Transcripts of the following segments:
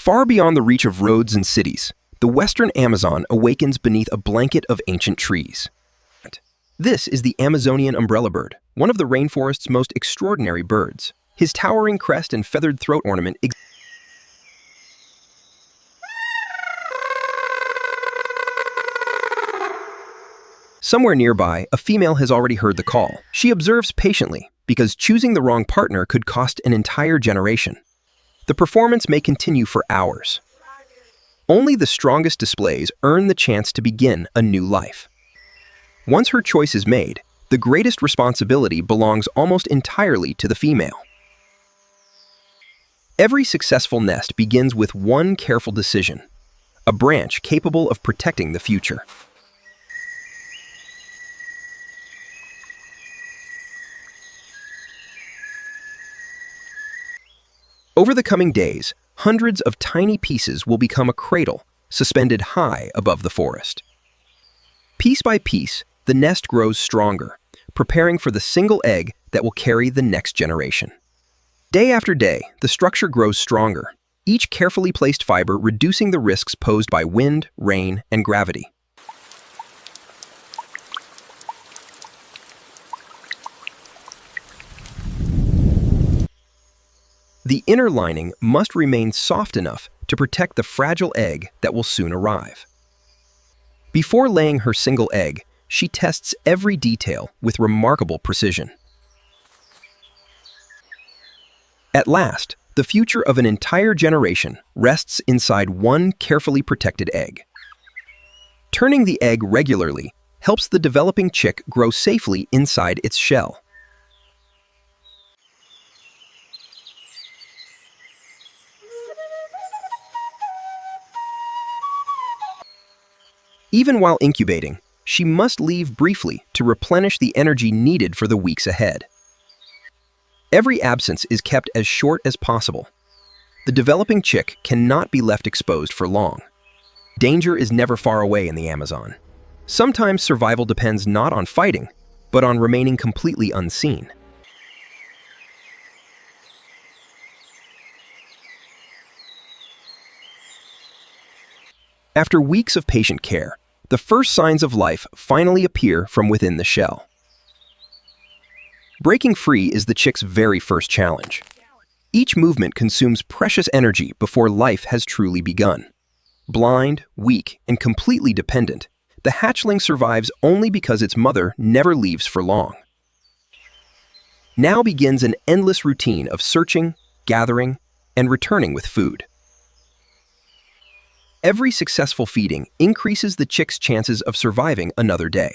Far beyond the reach of roads and cities, the western Amazon awakens beneath a blanket of ancient trees. This is the Amazonian umbrellabird, one of the rainforest's most extraordinary birds. His towering crest and feathered throat ornament Somewhere nearby, a female has already heard the call. She observes patiently, because choosing the wrong partner could cost an entire generation. The performance may continue for hours. Only the strongest displays earn the chance to begin a new life. Once her choice is made, the greatest responsibility belongs almost entirely to the female. Every successful nest begins with one careful decision, a branch capable of protecting the future. Over the coming days, hundreds of tiny pieces will become a cradle, suspended high above the forest. Piece by piece, the nest grows stronger, preparing for the single egg that will carry the next generation. Day after day, the structure grows stronger, each carefully placed fiber reducing the risks posed by wind, rain, and gravity. The inner lining must remain soft enough to protect the fragile egg that will soon arrive. Before laying her single egg, she tests every detail with remarkable precision. At last, the future of an entire generation rests inside one carefully protected egg. Turning the egg regularly helps the developing chick grow safely inside its shell. Even while incubating, she must leave briefly to replenish the energy needed for the weeks ahead. Every absence is kept as short as possible. The developing chick cannot be left exposed for long. Danger is never far away in the Amazon. Sometimes survival depends not on fighting, but on remaining completely unseen. After weeks of patient care, the first signs of life finally appear from within the shell. Breaking free is the chick's very first challenge. Each movement consumes precious energy before life has truly begun. Blind, weak, and completely dependent, the hatchling survives only because its mother never leaves for long. Now begins an endless routine of searching, gathering, and returning with food. Every successful feeding increases the chick's chances of surviving another day.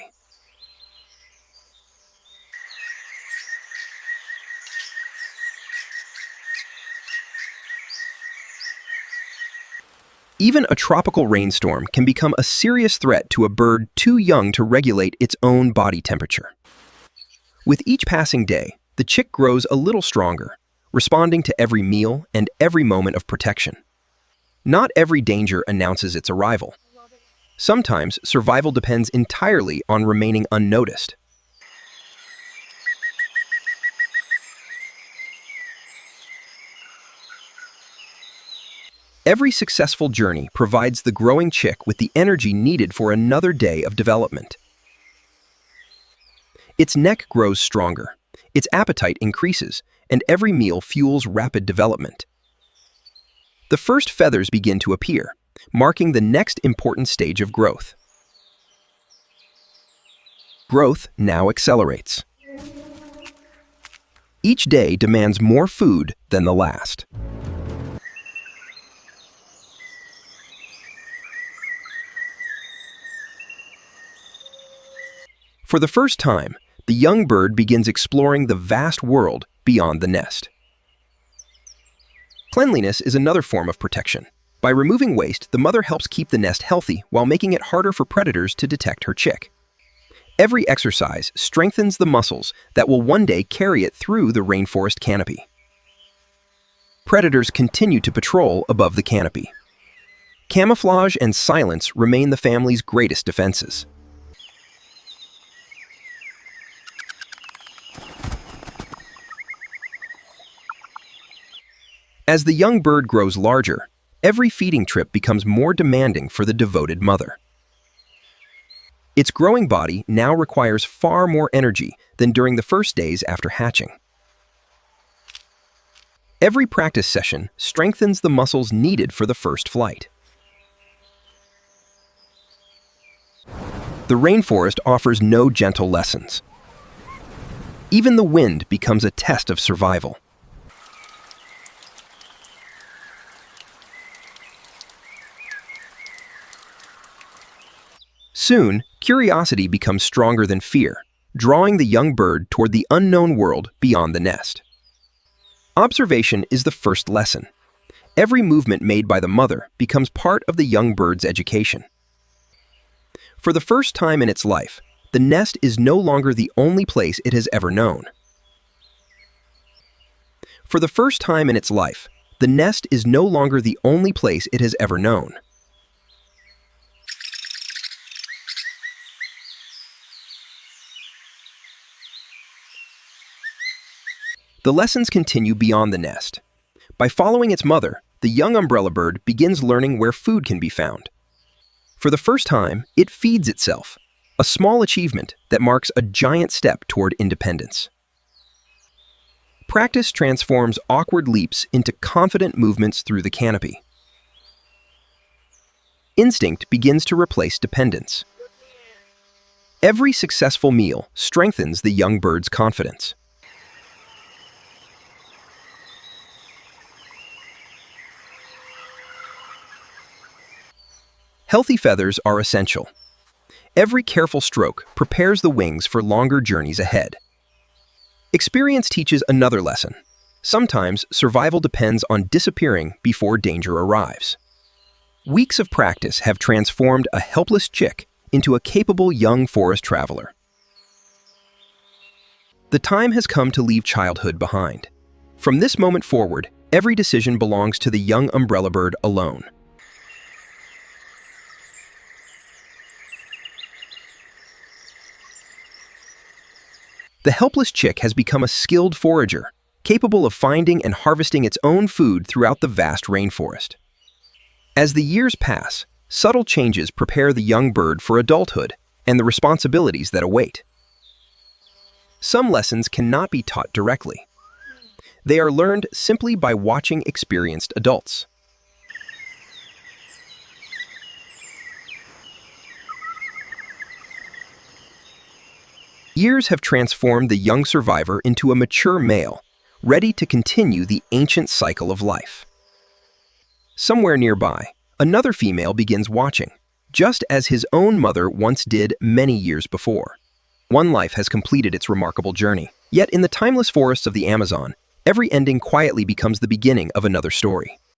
Even a tropical rainstorm can become a serious threat to a bird too young to regulate its own body temperature. With each passing day, the chick grows a little stronger, responding to every meal and every moment of protection. Not every danger announces its arrival. Sometimes survival depends entirely on remaining unnoticed. Every successful journey provides the growing chick with the energy needed for another day of development. Its neck grows stronger, its appetite increases, and every meal fuels rapid development. The first feathers begin to appear, marking the next important stage of growth. Growth now accelerates. Each day demands more food than the last. For the first time, the young bird begins exploring the vast world beyond the nest. Cleanliness is another form of protection. By removing waste, the mother helps keep the nest healthy while making it harder for predators to detect her chick. Every exercise strengthens the muscles that will one day carry it through the rainforest canopy. Predators continue to patrol above the canopy. Camouflage and silence remain the family's greatest defenses. As the young bird grows larger, Every feeding trip becomes more demanding for the devoted mother. Its growing body now requires far more energy than during the first days after hatching. Every practice session strengthens the muscles needed for the first flight. The rainforest offers no gentle lessons. Even the wind becomes a test of survival. Soon, curiosity becomes stronger than fear, drawing the young bird toward the unknown world beyond the nest. Observation is the first lesson. Every movement made by the mother becomes part of the young bird's education. For the first time in its life, the nest is no longer the only place it has ever known. For the first time in its life, the nest is no longer the only place it has ever known. The lessons continue beyond the nest. By following its mother, the young umbrellabird begins learning where food can be found. For the first time, it feeds itself, a small achievement that marks a giant step toward independence. Practice transforms awkward leaps into confident movements through the canopy. Instinct begins to replace dependence. Every successful meal strengthens the young bird's confidence. Healthy feathers are essential. Every careful stroke prepares the wings for longer journeys ahead. Experience teaches another lesson. Sometimes survival depends on disappearing before danger arrives. Weeks of practice have transformed a helpless chick into a capable young forest traveler. The time has come to leave childhood behind. From this moment forward, every decision belongs to the young umbrellabird alone. The helpless chick has become a skilled forager, capable of finding and harvesting its own food throughout the vast rainforest. As the years pass, subtle changes prepare the young bird for adulthood and the responsibilities that await. Some lessons cannot be taught directly. They are learned simply by watching experienced adults. Years have transformed the young survivor into a mature male, ready to continue the ancient cycle of life. Somewhere nearby, another female begins watching, just as his own mother once did many years before. One life has completed its remarkable journey. Yet in the timeless forests of the Amazon, every ending quietly becomes the beginning of another story.